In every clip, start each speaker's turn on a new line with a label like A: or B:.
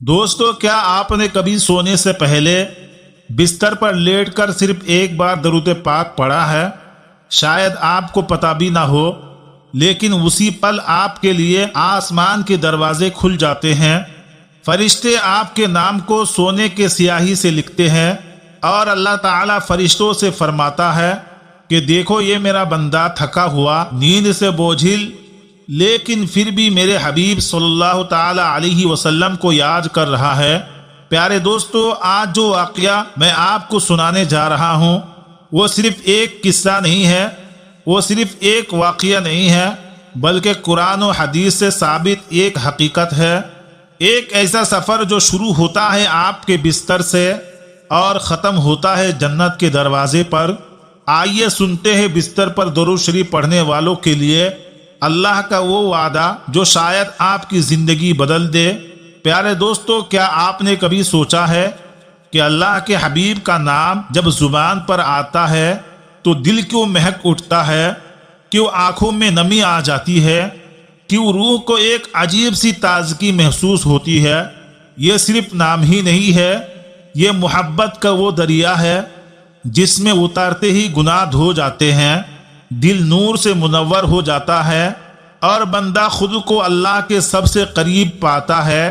A: دوستو، کیا آپ نے کبھی سونے سے پہلے بستر پر لیٹ کر صرف ایک بار درود پاک پڑھا ہے؟ شاید آپ کو پتہ بھی نہ ہو، لیکن اسی پل آپ کے لیے آسمان کے دروازے کھل جاتے ہیں۔ فرشتے آپ کے نام کو سونے کے سیاہی سے لکھتے ہیں، اور اللہ تعالیٰ فرشتوں سے فرماتا ہے کہ دیکھو، یہ میرا بندہ تھکا ہوا، نیند سے بوجھل، لیکن پھر بھی میرے حبیب صلی اللہ تعالی علیہ وسلم کو یاد کر رہا ہے۔ پیارے دوستو، آج جو واقعہ میں آپ کو سنانے جا رہا ہوں وہ صرف ایک قصہ نہیں ہے، وہ صرف ایک واقعہ نہیں ہے، بلکہ قرآن و حدیث سے ثابت ایک حقیقت ہے۔ ایک ایسا سفر جو شروع ہوتا ہے آپ کے بستر سے اور ختم ہوتا ہے جنت کے دروازے پر۔ آئیے سنتے ہیں بستر پر درود شریف پڑھنے والوں کے لیے اللہ کا وہ وعدہ جو شاید آپ کی زندگی بدل دے۔ پیارے دوستو، کیا آپ نے کبھی سوچا ہے کہ اللہ کے حبیب کا نام جب زبان پر آتا ہے تو دل کیوں مہک اٹھتا ہے، کیوں آنکھوں میں نمی آ جاتی ہے، کیوں روح کو ایک عجیب سی تازگی محسوس ہوتی ہے؟ یہ صرف نام ہی نہیں ہے، یہ محبت کا وہ دریا ہے جس میں اترتے ہی گناہ دھو جاتے ہیں، دل نور سے منور ہو جاتا ہے، اور بندہ خود کو اللہ کے سب سے قریب پاتا ہے۔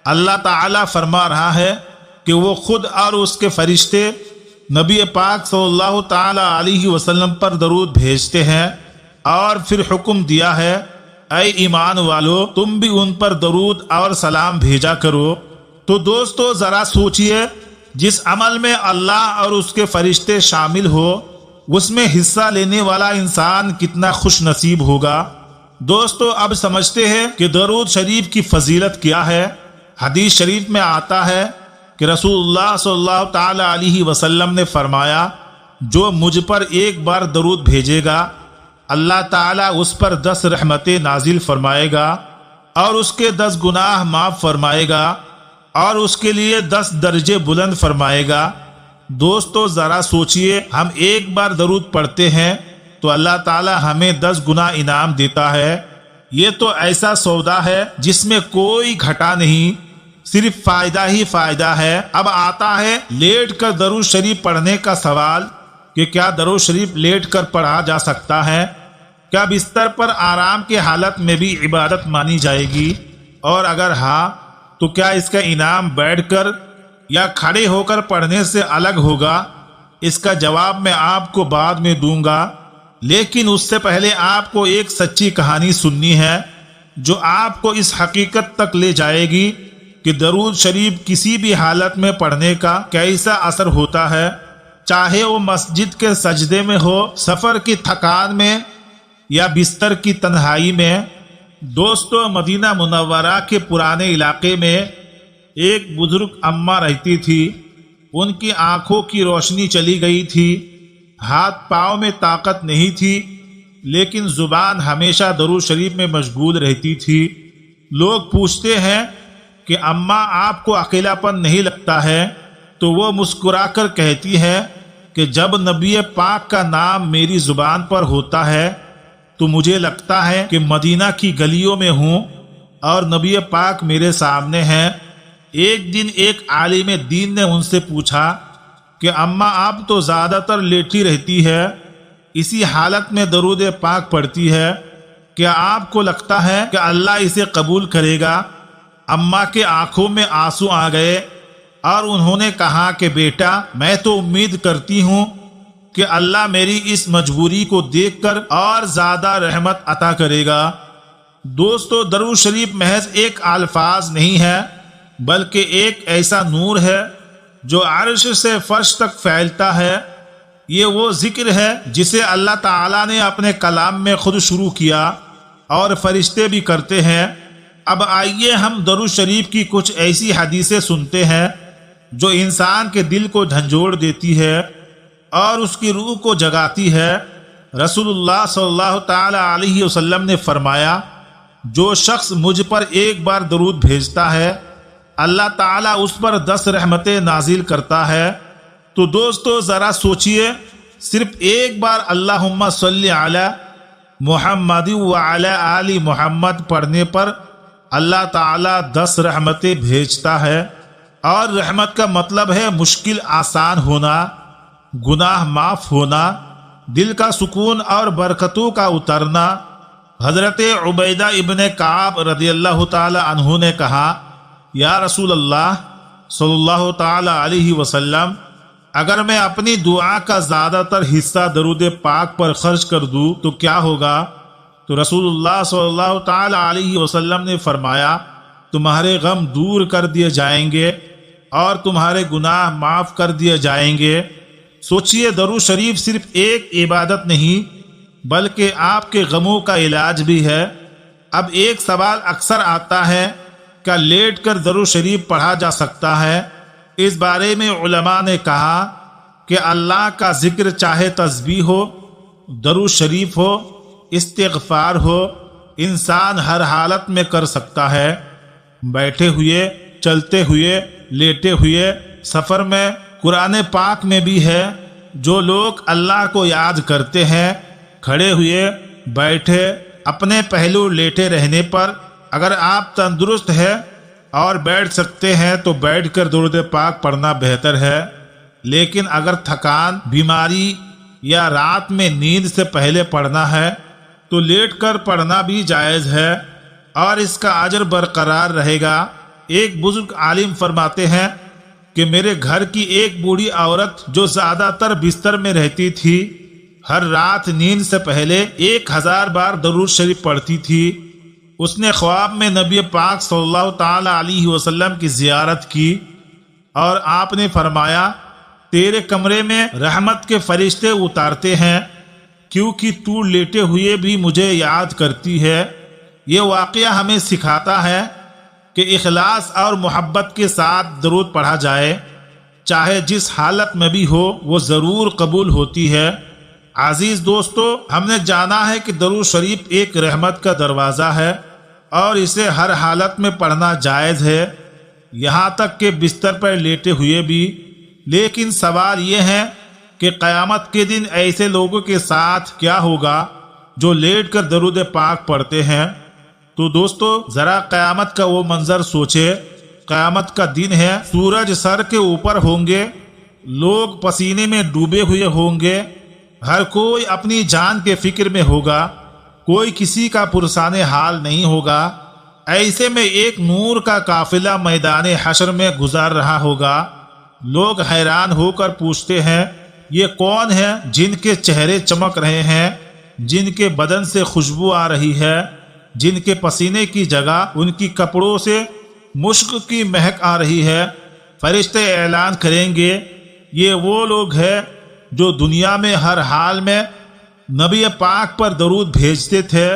A: اللہ تعالیٰ فرما رہا ہے کہ وہ خود اور اس کے فرشتے نبی پاک صلی اللہ تعالی علیہ وسلم پر درود بھیجتے ہیں، اور پھر حکم دیا ہے، اے ایمان والو، تم بھی ان پر درود اور سلام بھیجا کرو۔ تو دوستو، ذرا سوچئے، جس عمل میں اللہ اور اس کے فرشتے شامل ہو، اس میں حصہ لینے والا انسان کتنا خوش نصیب ہوگا۔ دوستو، اب سمجھتے ہیں کہ درود شریف کی فضیلت کیا ہے۔ حدیث شریف میں آتا ہے کہ رسول اللہ صلی اللہ تعالی علیہ وسلم نے فرمایا، جو مجھ پر ایک بار درود بھیجے گا، اللہ تعالیٰ اس پر 10 رحمتیں نازل فرمائے گا، اور اس کے 10 گناہ معاف فرمائے گا، اور اس کے لیے 10 درجے بلند فرمائے گا۔ دوستو، ذرا سوچئے، ہم ایک بار درود پڑھتے ہیں تو اللہ تعالیٰ ہمیں 10 گنا انعام دیتا ہے۔ یہ تو ایسا سودا ہے جس میں کوئی گھاٹا نہیں، صرف فائدہ ہی فائدہ ہے۔ اب آتا ہے لیٹ کر درود شریف پڑھنے کا سوال کہ کیا درود شریف لیٹ کر پڑھا جا سکتا ہے؟ کیا بستر پر آرام کے حالت میں بھی عبادت مانی جائے گی؟ اور اگر ہاں تو کیا اس کا انعام بیٹھ کر یا کھڑے ہو کر پڑھنے سے الگ ہوگا؟ اس کا جواب میں آپ کو بعد میں دوں گا، لیکن اس سے پہلے آپ کو ایک سچی کہانی سننی ہے جو آپ کو اس حقیقت تک لے جائے گی کہ درود شریف کسی بھی حالت میں پڑھنے کا کیسا اثر ہوتا ہے، چاہے وہ مسجد کے سجدے میں ہو، سفر کی تھکان میں، یا بستر کی تنہائی میں۔ دوستو، مدینہ منورہ کے پرانے علاقے میں ایک بزرگ اماں رہتی تھی۔ ان کی آنکھوں کی روشنی چلی گئی تھی، ہاتھ پاؤں میں طاقت نہیں تھی، لیکن زبان ہمیشہ درود شریف میں مشغول رہتی تھی۔ لوگ پوچھتے ہیں کہ اماں، آپ کو اکیلا پن نہیں لگتا ہے؟ تو وہ مسکرا کر کہتی ہے کہ جب نبی پاک کا نام میری زبان پر ہوتا ہے تو مجھے لگتا ہے کہ مدینہ کی گلیوں میں ہوں اور نبی پاک میرے سامنے ہیں۔ ایک دن ایک عالم دین نے ان سے پوچھا کہ اماں، آپ تو زیادہ تر لیٹی رہتی ہے، اسی حالت میں درود پاک پڑھتی ہے، کیا آپ کو لگتا ہے کہ اللہ اسے قبول کرے گا؟ اماں کے آنکھوں میں آنسو آ گئے، اور انہوں نے کہا کہ بیٹا، میں تو امید کرتی ہوں کہ اللہ میری اس مجبوری کو دیکھ کر اور زیادہ رحمت عطا کرے گا۔ دوستو، درود شریف محض ایک الفاظ نہیں ہے، بلکہ ایک ایسا نور ہے جو عرش سے فرش تک پھیلتا ہے۔ یہ وہ ذکر ہے جسے اللہ تعالیٰ نے اپنے کلام میں خود شروع کیا، اور فرشتے بھی کرتے ہیں۔ اب آئیے ہم درود شریف کی کچھ ایسی حدیثیں سنتے ہیں جو انسان کے دل کو جھنجھوڑ دیتی ہے اور اس کی روح کو جگاتی ہے۔ رسول اللہ صلی اللہ تعالی علیہ وسلم نے فرمایا، جو شخص مجھ پر ایک بار درود بھیجتا ہے، اللہ تعالیٰ اس پر 10 رحمتیں نازل کرتا ہے۔ تو دوستو، ذرا سوچئے، صرف ایک بار اللہم صلی علی محمد وعلی آل محمد پڑھنے پر اللہ تعالیٰ 10 رحمتیں بھیجتا ہے، اور رحمت کا مطلب ہے مشکل آسان ہونا، گناہ معاف ہونا، دل کا سکون اور برکتوں کا اترنا۔ حضرت عبیدہ ابن کعب رضی اللہ تعالی عنہ نے کہا، یا رسول اللہ صلی اللہ تعالی علیہ وسلم، اگر میں اپنی دعا کا زیادہ تر حصہ درود پاک پر خرچ کر دوں تو کیا ہوگا؟ تو رسول اللہ صلی اللہ تعالی علیہ وسلم نے فرمایا، تمہارے غم دور کر دیے جائیں گے اور تمہارے گناہ معاف کر دیے جائیں گے۔ سوچئے، درود شریف صرف ایک عبادت نہیں بلکہ آپ کے غموں کا علاج بھی ہے۔ اب ایک سوال اکثر آتا ہے، کیا لیٹ کر درود شریف پڑھا جا سکتا ہے؟ اس بارے میں علماء نے کہا کہ اللہ کا ذکر چاہے تسبیح ہو، درود شریف ہو، استغفار ہو، انسان ہر حالت میں کر سکتا ہے، بیٹھے ہوئے، چلتے ہوئے، لیٹے ہوئے، سفر میں۔ قرآن پاک میں بھی ہے، جو لوگ اللہ کو یاد کرتے ہیں، کھڑے ہوئے، بیٹھے، اپنے پہلو لیٹے رہنے پر، اگر آپ تندرست ہیں اور بیٹھ سکتے ہیں تو بیٹھ کر درود پاک پڑھنا بہتر ہے، لیکن اگر تھکان، بیماری یا رات میں نیند سے پہلے پڑھنا ہے تو لیٹ کر پڑھنا بھی جائز ہے اور اس کا اجر برقرار رہے گا۔ ایک بزرگ عالم فرماتے ہیں کہ میرے گھر کی ایک بوڑھی عورت جو زیادہ تر بستر میں رہتی تھی، ہر رات نیند سے پہلے 1000 بار درود شریف پڑھتی تھی۔ اس نے خواب میں نبی پاک صلی اللہ تعالی علیہ وسلم کی زیارت کی اور آپ نے فرمایا، تیرے کمرے میں رحمت کے فرشتے اتارتے ہیں کیونکہ تو لیٹے ہوئے بھی مجھے یاد کرتی ہے۔ یہ واقعہ ہمیں سکھاتا ہے کہ اخلاص اور محبت کے ساتھ درود پڑھا جائے، چاہے جس حالت میں بھی ہو، وہ ضرور قبول ہوتی ہے۔ عزیز دوستو، ہم نے جانا ہے کہ درود شریف ایک رحمت کا دروازہ ہے اور اسے ہر حالت میں پڑھنا جائز ہے، یہاں تک کہ بستر پر لیٹے ہوئے بھی۔ لیکن سوال یہ ہے کہ قیامت کے دن ایسے لوگوں کے ساتھ کیا ہوگا جو لیٹ کر درود پاک پڑھتے ہیں؟ تو دوستو، ذرا قیامت کا وہ منظر سوچے۔ قیامت کا دن ہے، سورج سر کے اوپر ہوں گے، لوگ پسینے میں ڈوبے ہوئے ہوں گے، ہر کوئی اپنی جان کے فکر میں ہوگا، کوئی کسی کا پرسان حال نہیں ہوگا۔ ایسے میں ایک نور کا قافلہ میدان حشر میں گزار رہا ہوگا۔ لوگ حیران ہو کر پوچھتے ہیں، یہ کون ہیں جن کے چہرے چمک رہے ہیں، جن کے بدن سے خوشبو آ رہی ہے، جن کے پسینے کی جگہ ان کی کپڑوں سے مشک کی مہک آ رہی ہے؟ فرشتے اعلان کریں گے، یہ وہ لوگ ہیں جو دنیا میں ہر حال میں نبی پاک پر درود بھیجتے تھے،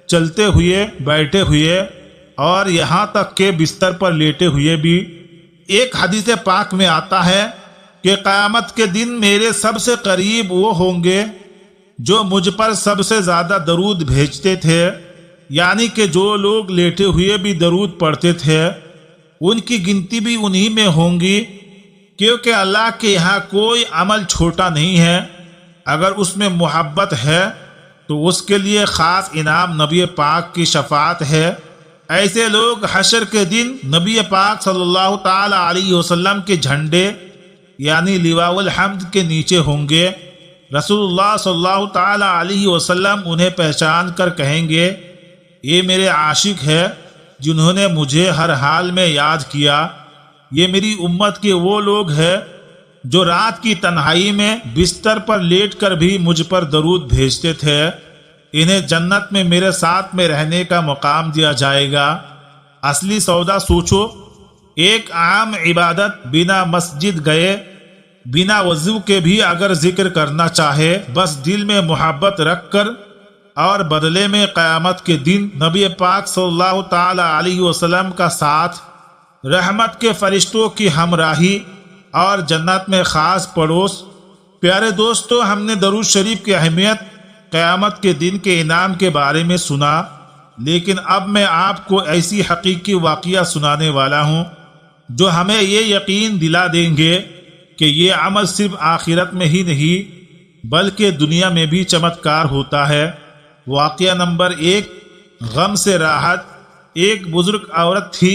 A: چلتے ہوئے، بیٹھے ہوئے اور یہاں تک کہ بستر پر لیٹے ہوئے بھی۔ ایک حدیث پاک میں آتا ہے کہ قیامت کے دن میرے سب سے قریب وہ ہوں گے جو مجھ پر سب سے زیادہ درود بھیجتے تھے، یعنی کہ جو لوگ لیٹے ہوئے بھی درود پڑھتے تھے، ان کی گنتی بھی انہی میں ہوں گی، کیونکہ اللہ کے یہاں کوئی عمل چھوٹا نہیں ہے۔ اگر اس میں محبت ہے تو اس کے لیے خاص انعام نبی پاک کی شفاعت ہے۔ ایسے لوگ حشر کے دن نبی پاک صلی اللہ تعالی علیہ وسلم کے جھنڈے یعنی لواء الحمد کے نیچے ہوں گے۔ رسول اللہ صلی اللہ تعالی علیہ وسلم انہیں پہچان کر کہیں گے، یہ میرے عاشق ہے جنہوں نے مجھے ہر حال میں یاد کیا۔ یہ میری امت کے وہ لوگ ہیں جو رات کی تنہائی میں بستر پر لیٹ کر بھی مجھ پر درود بھیجتے تھے۔ انہیں جنت میں میرے ساتھ میں رہنے کا مقام دیا جائے گا۔ اصلی سودا سوچو، ایک عام عبادت بنا مسجد گئے، بنا وضو کے بھی اگر ذکر کرنا چاہے، بس دل میں محبت رکھ کر، اور بدلے میں قیامت کے دن نبی پاک صلی اللہ تعالی علیہ وسلم کا ساتھ، رحمت کے فرشتوں کی ہمراہی اور جنت میں خاص پڑوس۔ پیارے دوستو، ہم نے درود شریف کی اہمیت، قیامت کے دن کے انعام کے بارے میں سنا، لیکن اب میں آپ کو ایسی حقیقی واقعہ سنانے والا ہوں جو ہمیں یہ یقین دلا دیں گے کہ یہ عمل صرف آخرت میں ہی نہیں بلکہ دنیا میں بھی چمتکار ہوتا ہے۔ واقعہ نمبر 1، غم سے راحت۔ ایک بزرگ عورت تھی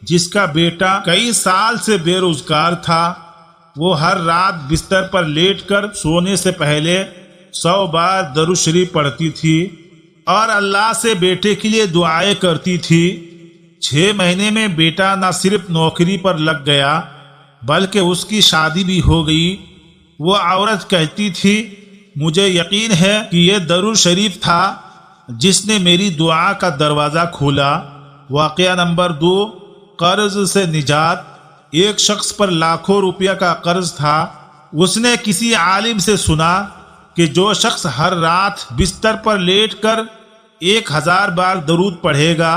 A: جس کا بیٹا کئی سال سے بے روزگار تھا۔ وہ ہر رات بستر پر لیٹ کر سونے سے پہلے 100 بار درود شریف پڑھتی تھی اور اللہ سے بیٹے کے لیے دعائیں کرتی تھی۔ 6 مہینے میں بیٹا نہ صرف نوکری پر لگ گیا بلکہ اس کی شادی بھی ہو گئی۔ وہ عورت کہتی تھی، مجھے یقین ہے کہ یہ درود شریف تھا جس نے میری دعا کا دروازہ کھولا۔ واقعہ نمبر 2، قرض سے نجات۔ ایک شخص پر لاکھوں روپیہ کا قرض تھا۔ اس نے کسی عالم سے سنا کہ جو شخص ہر رات بستر پر لیٹ کر 1000 بار درود پڑھے گا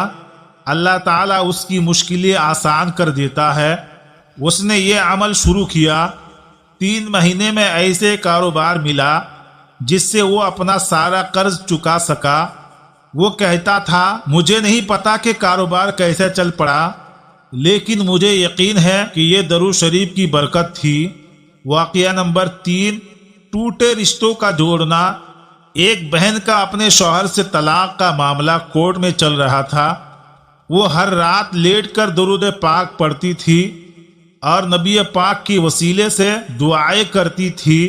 A: اللہ تعالیٰ اس کی مشکلیں آسان کر دیتا ہے۔ اس نے یہ عمل شروع کیا۔ 3 مہینے میں ایسے کاروبار ملا جس سے وہ اپنا سارا قرض چکا سکا۔ وہ کہتا تھا، مجھے نہیں پتا کہ کاروبار کیسے چل پڑا، لیکن مجھے یقین ہے کہ یہ درود شریف کی برکت تھی۔ واقعہ نمبر 3، ٹوٹے رشتوں کا جوڑنا۔ ایک بہن کا اپنے شوہر سے طلاق کا معاملہ کورٹ میں چل رہا تھا۔ وہ ہر رات لیٹ کر درود پاک پڑھتی تھی اور نبی پاک کی وسیلے سے دعائیں کرتی تھی،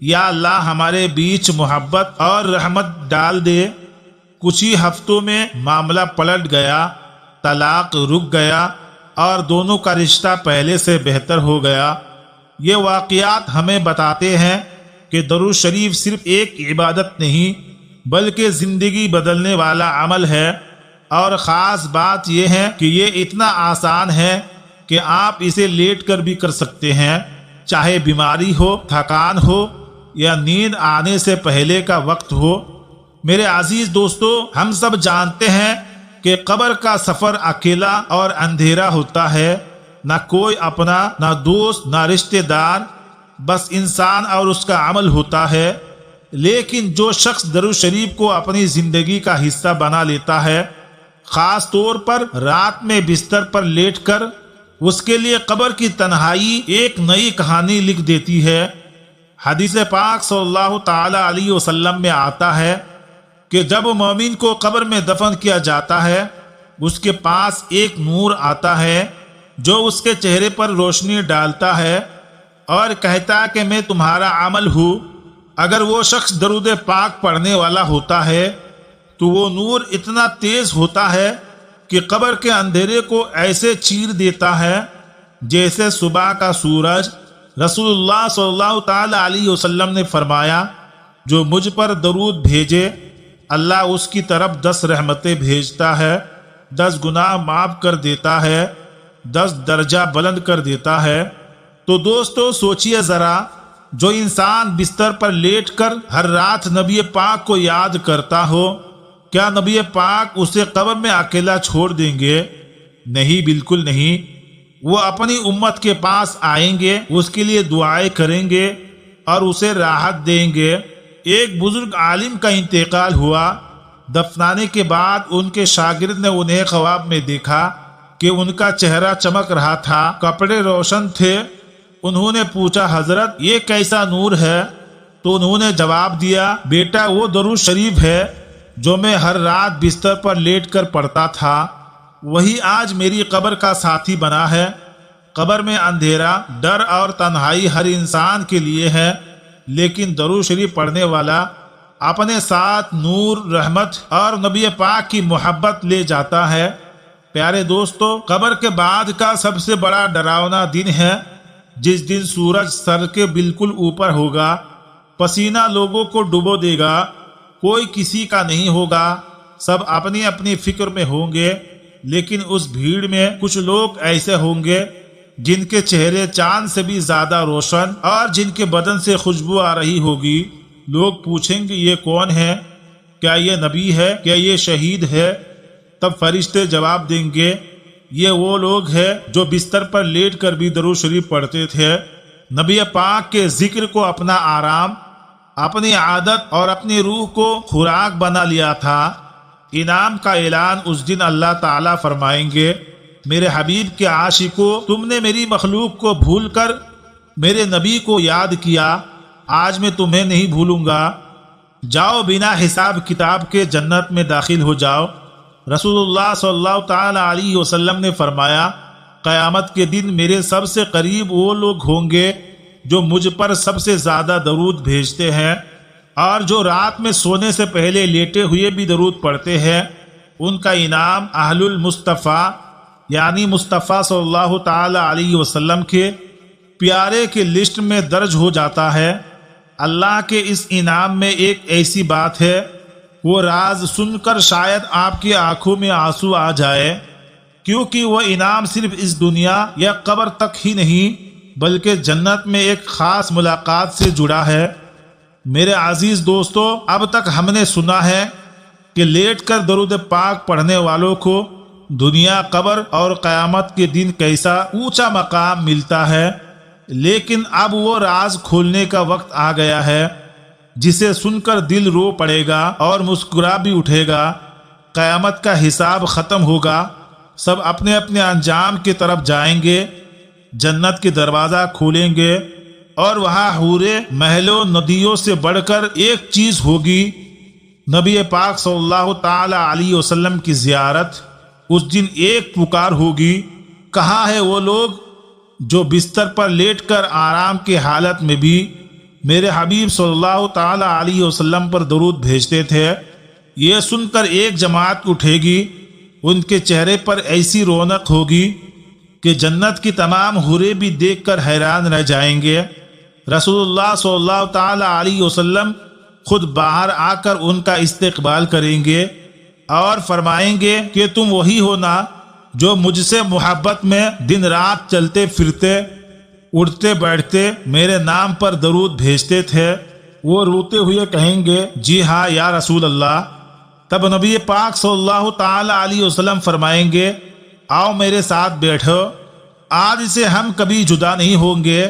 A: یا اللہ ہمارے بیچ محبت اور رحمت ڈال دے۔ کچھ ہی ہفتوں میں معاملہ پلٹ گیا، طلاق رک گیا اور دونوں کا رشتہ پہلے سے بہتر ہو گیا۔ یہ واقعات ہمیں بتاتے ہیں کہ درود شریف صرف ایک عبادت نہیں بلکہ زندگی بدلنے والا عمل ہے، اور خاص بات یہ ہے کہ یہ اتنا آسان ہے کہ آپ اسے لیٹ کر بھی کر سکتے ہیں، چاہے بیماری ہو، تھکان ہو یا نیند آنے سے پہلے کا وقت ہو۔ میرے عزیز دوستو، ہم سب جانتے ہیں کہ قبر کا سفر اکیلا اور اندھیرا ہوتا ہے، نہ کوئی اپنا، نہ دوست، نہ رشتہ دار، بس انسان اور اس کا عمل ہوتا ہے۔ لیکن جو شخص درود شریف کو اپنی زندگی کا حصہ بنا لیتا ہے، خاص طور پر رات میں بستر پر لیٹ کر، اس کے لیے قبر کی تنہائی ایک نئی کہانی لکھ دیتی ہے۔ حدیث پاک صلی اللہ تعالی علیہ وسلم میں آتا ہے کہ جب مومن کو قبر میں دفن کیا جاتا ہے، اس کے پاس ایک نور آتا ہے جو اس کے چہرے پر روشنی ڈالتا ہے اور کہتا کہ میں تمہارا عمل ہوں۔ اگر وہ شخص درود پاک پڑھنے والا ہوتا ہے تو وہ نور اتنا تیز ہوتا ہے کہ قبر کے اندھیرے کو ایسے چیر دیتا ہے جیسے صبح کا سورج۔ رسول اللہ صلی اللہ تعالی علیہ وسلم نے فرمایا، جو مجھ پر درود بھیجے اللہ اس کی طرف 10 رحمتیں بھیجتا ہے، 10 گناہ معاف کر دیتا ہے، 10 درجہ بلند کر دیتا ہے۔ تو دوستو سوچئے ذرا، جو انسان بستر پر لیٹ کر ہر رات نبی پاک کو یاد کرتا ہو، کیا نبی پاک اسے قبر میں اکیلا چھوڑ دیں گے؟ نہیں، بالکل نہیں۔ وہ اپنی امت کے پاس آئیں گے، اس کے لیے دعائیں کریں گے اور اسے راحت دیں گے۔ ایک بزرگ عالم کا انتقال ہوا۔ دفنانے کے بعد ان کے شاگرد نے انہیں خواب میں دیکھا کہ ان کا چہرہ چمک رہا تھا، کپڑے روشن تھے۔ انہوں نے پوچھا، حضرت یہ کیسا نور ہے؟ تو انہوں نے جواب دیا، بیٹا وہ درود شریف ہے جو میں ہر رات بستر پر لیٹ کر پڑھتا تھا، وہی آج میری قبر کا ساتھی بنا ہے۔ قبر میں اندھیرا، ڈر اور تنہائی ہر انسان کے لیے ہے، لیکن درود شریف پڑھنے والا اپنے ساتھ نور، رحمت اور نبی پاک کی محبت لے جاتا ہے۔ پیارے دوستو، قبر کے بعد کا سب سے بڑا ڈراونا دن ہے جس دن سورج سر کے بالکل اوپر ہوگا، پسینہ لوگوں کو ڈبو دے گا، کوئی کسی کا نہیں ہوگا، سب اپنی اپنی فکر میں ہوں گے۔ لیکن اس بھیڑ میں کچھ لوگ ایسے ہوں گے جن کے چہرے چاند سے بھی زیادہ روشن اور جن کے بدن سے خوشبو آ رہی ہوگی۔ لوگ پوچھیں گے، یہ کون ہے؟ کیا یہ نبی ہے؟ کیا یہ شہید ہے؟ تب فرشتے جواب دیں گے، یہ وہ لوگ ہیں جو بستر پر لیٹ کر بھی درود شریف پڑھتے تھے، نبی پاک کے ذکر کو اپنا آرام، اپنی عادت اور اپنی روح کو خوراک بنا لیا تھا۔ انعام کا اعلان اس دن اللہ تعالیٰ فرمائیں گے، میرے حبیب کے عاشقوں، تم نے میری مخلوق کو بھول کر میرے نبی کو یاد کیا، آج میں تمہیں نہیں بھولوں گا، جاؤ بنا حساب کتاب کے جنت میں داخل ہو جاؤ۔ رسول اللہ صلی اللہ تعالی علیہ وسلم نے فرمایا، قیامت کے دن میرے سب سے قریب وہ لوگ ہوں گے جو مجھ پر سب سے زیادہ درود بھیجتے ہیں، اور جو رات میں سونے سے پہلے لیٹے ہوئے بھی درود پڑھتے ہیں۔ ان کا انعام اہل المصطفیٰ یعنی مصطفیٰ صلی اللہ تعالی علیہ وسلم کے پیارے کی لسٹ میں درج ہو جاتا ہے۔ اللہ کے اس انعام میں ایک ایسی بات ہے، وہ راز سن کر شاید آپ کی آنکھوں میں آنسو آ جائے، کیونکہ وہ انعام صرف اس دنیا یا قبر تک ہی نہیں بلکہ جنت میں ایک خاص ملاقات سے جڑا ہے۔ میرے عزیز دوستو، اب تک ہم نے سنا ہے کہ لیٹ کر درود پاک پڑھنے والوں کو دنیا، قبر اور قیامت کے دن کیسا اونچا مقام ملتا ہے، لیکن اب وہ راز کھولنے کا وقت آ گیا ہے جسے سن کر دل رو پڑے گا اور مسکرا بھی اٹھے گا۔ قیامت کا حساب ختم ہوگا، سب اپنے اپنے انجام کی طرف جائیں گے، جنت کے دروازہ کھولیں گے اور وہاں حورے محلوں ندیوں سے بڑھ کر ایک چیز ہوگی، نبی پاک صلی اللہ تعالی علیہ وسلم کی زیارت۔ اس دن ایک پکار ہوگی، کہاں ہے وہ لوگ جو بستر پر لیٹ کر آرام کی حالت میں بھی میرے حبیب صلی اللہ تعالی علیہ وسلم پر درود بھیجتے تھے؟ یہ سن کر ایک جماعت اٹھے گی، ان کے چہرے پر ایسی رونق ہوگی کہ جنت کی تمام حوریں بھی دیکھ کر حیران رہ جائیں گے۔ رسول اللہ صلی اللہ تعالی علیہ وسلم خود باہر آ کر ان کا استقبال کریں گے اور فرمائیں گے کہ تم وہی ہو نا جو مجھ سے محبت میں دن رات چلتے پھرتے، اٹھتے بیٹھتے میرے نام پر درود بھیجتے تھے؟ وہ روتے ہوئے کہیں گے، جی ہاں یا رسول اللہ۔ تب نبی پاک صلی اللہ تعالی علیہ وسلم فرمائیں گے، آؤ میرے ساتھ بیٹھو، آج سے ہم کبھی جدا نہیں ہوں گے۔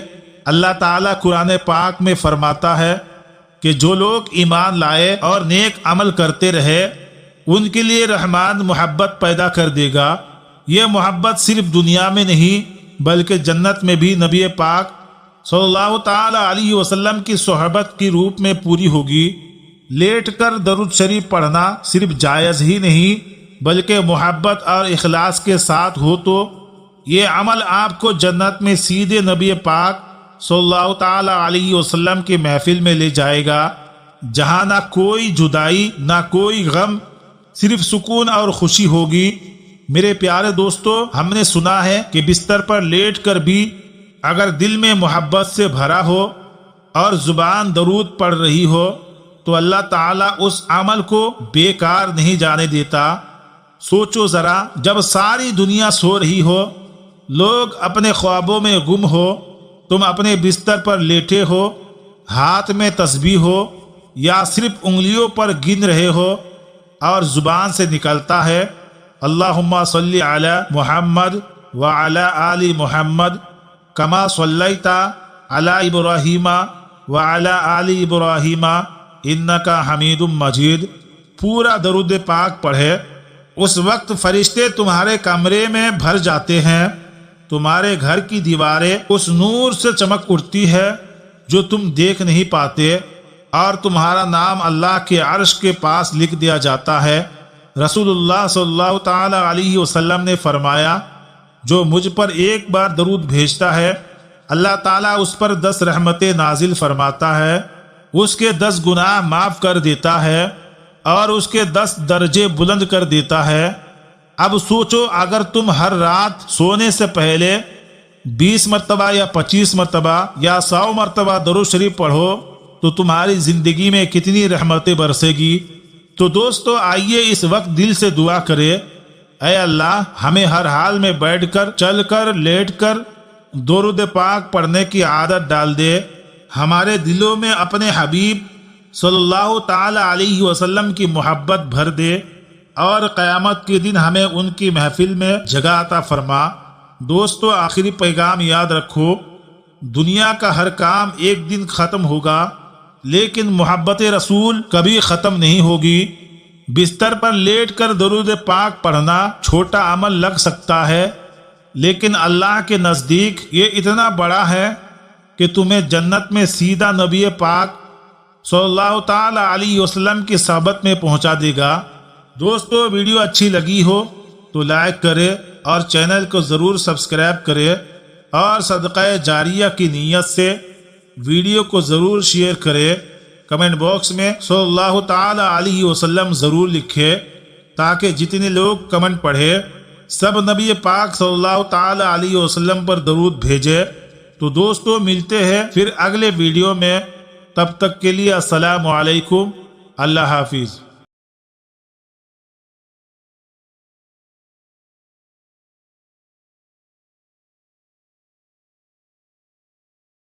A: اللہ تعالیٰ قرآن پاک میں فرماتا ہے کہ جو لوگ ایمان لائے اور نیک عمل کرتے رہے ان کے لیے رحمان محبت پیدا کر دے گا۔ یہ محبت صرف دنیا میں نہیں بلکہ جنت میں بھی نبی پاک صلی اللہ تعالی علیہ وسلم کی صحبت کی روپ میں پوری ہوگی۔ لیٹ کر درود شریف پڑھنا صرف جائز ہی نہیں بلکہ محبت اور اخلاص کے ساتھ ہو تو یہ عمل آپ کو جنت میں سیدھے نبی پاک صلی اللہ تعالی علیہ وسلم کی محفل میں لے جائے گا، جہاں نہ کوئی جدائی نہ کوئی غم، صرف سکون اور خوشی ہوگی۔ میرے پیارے دوستو، ہم نے سنا ہے کہ بستر پر لیٹ کر بھی اگر دل میں محبت سے بھرا ہو اور زبان درود پڑھ رہی ہو تو اللہ تعالیٰ اس عمل کو بیکار نہیں جانے دیتا۔ سوچو ذرا، جب ساری دنیا سو رہی ہو، لوگ اپنے خوابوں میں گم ہو، تم اپنے بستر پر لیٹے ہو، ہاتھ میں تسبیح ہو یا صرف انگلیوں پر گن رہے ہو اور زبان سے نکلتا ہے اللہم صلی علی محمد وعلی آل محمد کما صلیت علی ابراہیم وعلی آل ابراہیم انک حمید مجید، پورا درود پاک پڑھے، اس وقت فرشتے تمہارے کمرے میں بھر جاتے ہیں، تمہارے گھر کی دیواریں اس نور سے چمک اٹھتی ہے جو تم دیکھ نہیں پاتے، اور تمہارا نام اللہ کے عرش کے پاس لکھ دیا جاتا ہے۔ رسول اللہ صلی اللہ تعالی علیہ وسلم نے فرمایا، جو مجھ پر ایک بار درود بھیجتا ہے اللہ تعالیٰ اس پر 10 رحمتیں نازل فرماتا ہے، اس کے 10 گناہ معاف کر دیتا ہے اور اس کے 10 درجے بلند کر دیتا ہے۔ اب سوچو، اگر تم ہر رات سونے سے پہلے 20 مرتبہ یا 25 مرتبہ یا 100 مرتبہ درود شریف پڑھو تو تمہاری زندگی میں کتنی رحمتیں برسے گی۔ تو دوستو، آئیے اس وقت دل سے دعا کرے، اے اللہ ہمیں ہر حال میں بیٹھ کر، چل کر، لیٹ کر درود پاک پڑھنے کی عادت ڈال دے، ہمارے دلوں میں اپنے حبیب صلی اللہ تعالی علیہ وسلم کی محبت بھر دے، اور قیامت کے دن ہمیں ان کی محفل میں جگہ عطا فرما۔ دوستو، آخری پیغام یاد رکھو، دنیا کا ہر کام ایک دن ختم ہوگا لیکن محبت رسول کبھی ختم نہیں ہوگی۔ بستر پر لیٹ کر درود پاک پڑھنا چھوٹا عمل لگ سکتا ہے لیکن اللہ کے نزدیک یہ اتنا بڑا ہے کہ تمہیں جنت میں سیدھا نبی پاک صلی اللہ تعالی علیہ وسلم کی صحبت میں پہنچا دے گا۔ دوستو ویڈیو اچھی لگی ہو تو لائک کرے اور چینل کو ضرور سبسکرائب کرے اور صدقہ جاریہ کی نیت سے ویڈیو کو ضرور شیئر کرے۔ کمنٹ باکس میں صلی اللہ تعالی علیہ وسلم ضرور لکھے تاکہ جتنے لوگ کمنٹ پڑھے سب نبی پاک صلی اللہ تعالی علیہ وسلم پر درود بھیجے۔ تو دوستو ملتے ہیں پھر اگلے ویڈیو میں، تب تک کے لیے السلام علیکم، اللہ حافظ۔